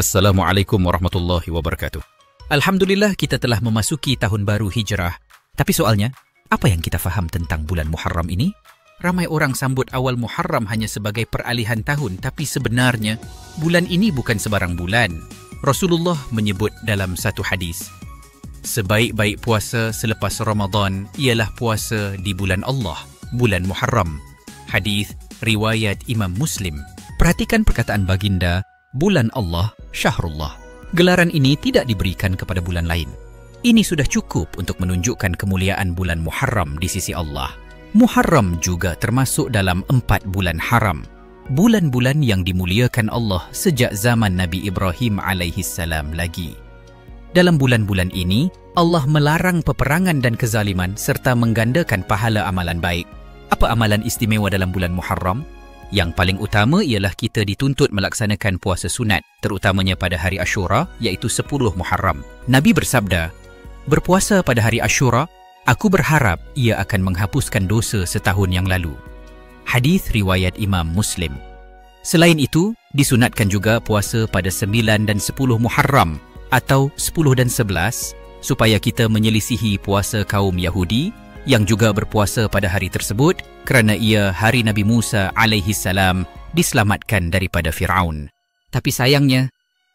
Assalamualaikum warahmatullahi wabarakatuh. Alhamdulillah kita telah memasuki tahun baru Hijrah. Tapi soalnya, apa yang kita faham tentang bulan Muharram ini? Ramai orang sambut awal Muharram hanya sebagai peralihan tahun, tapi sebenarnya bulan ini bukan sebarang bulan. Rasulullah menyebut dalam satu hadis, sebaik-baik puasa selepas Ramadan ialah puasa di bulan Allah, bulan Muharram. Hadis riwayat Imam Muslim. Perhatikan perkataan baginda, bulan Allah, Syahrullah. Gelaran ini tidak diberikan kepada bulan lain. Ini sudah cukup untuk menunjukkan kemuliaan bulan Muharram di sisi Allah. Muharram juga termasuk dalam 4 bulan haram. Bulan-bulan yang dimuliakan Allah sejak zaman Nabi Ibrahim alaihissalam lagi. Dalam bulan-bulan ini, Allah melarang peperangan dan kezaliman serta menggandakan pahala amalan baik. Apa amalan istimewa dalam bulan Muharram? Yang paling utama ialah kita dituntut melaksanakan puasa sunat, terutamanya pada hari Ashura, iaitu 10 Muharram. Nabi bersabda, berpuasa pada hari Ashura, aku berharap ia akan menghapuskan dosa setahun yang lalu. Hadis riwayat Imam Muslim. Selain itu, disunatkan juga puasa pada 9 dan 10 Muharram atau 10 dan 11 supaya kita menyelisihi puasa kaum Yahudi yang juga berpuasa pada hari tersebut kerana ia hari Nabi Musa alaihissalam diselamatkan daripada Firaun. Tapi sayangnya,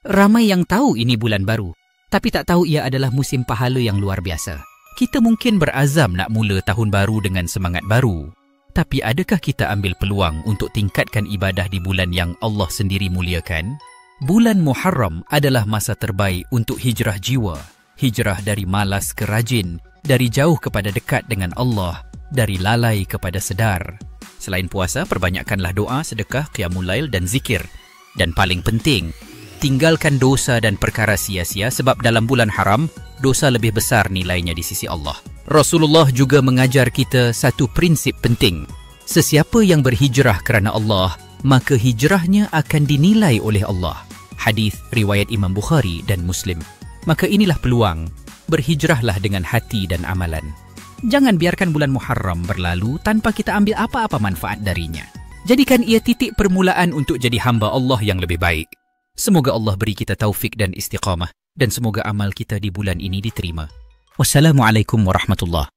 ramai yang tahu ini bulan baru, tapi tak tahu ia adalah musim pahala yang luar biasa. Kita mungkin berazam nak mula tahun baru dengan semangat baru, tapi adakah kita ambil peluang untuk tingkatkan ibadah di bulan yang Allah sendiri muliakan? Bulan Muharram adalah masa terbaik untuk hijrah jiwa, hijrah dari malas ke rajin, dari jauh kepada dekat dengan Allah, dari lalai kepada sedar. Selain puasa, perbanyakkanlah doa, sedekah, qiyamul lail dan zikir. Dan paling penting, tinggalkan dosa dan perkara sia-sia sebab dalam bulan haram, dosa lebih besar nilainya di sisi Allah. Rasulullah juga mengajar kita satu prinsip penting. Sesiapa yang berhijrah kerana Allah, maka hijrahnya akan dinilai oleh Allah. Hadis riwayat Imam Bukhari dan Muslim. Maka inilah peluang, berhijrahlah dengan hati dan amalan. Jangan biarkan bulan Muharram berlalu tanpa kita ambil apa-apa manfaat darinya. Jadikan ia titik permulaan untuk jadi hamba Allah yang lebih baik. Semoga Allah beri kita taufik dan istiqamah, dan semoga amal kita di bulan ini diterima. Wassalamualaikum warahmatullahi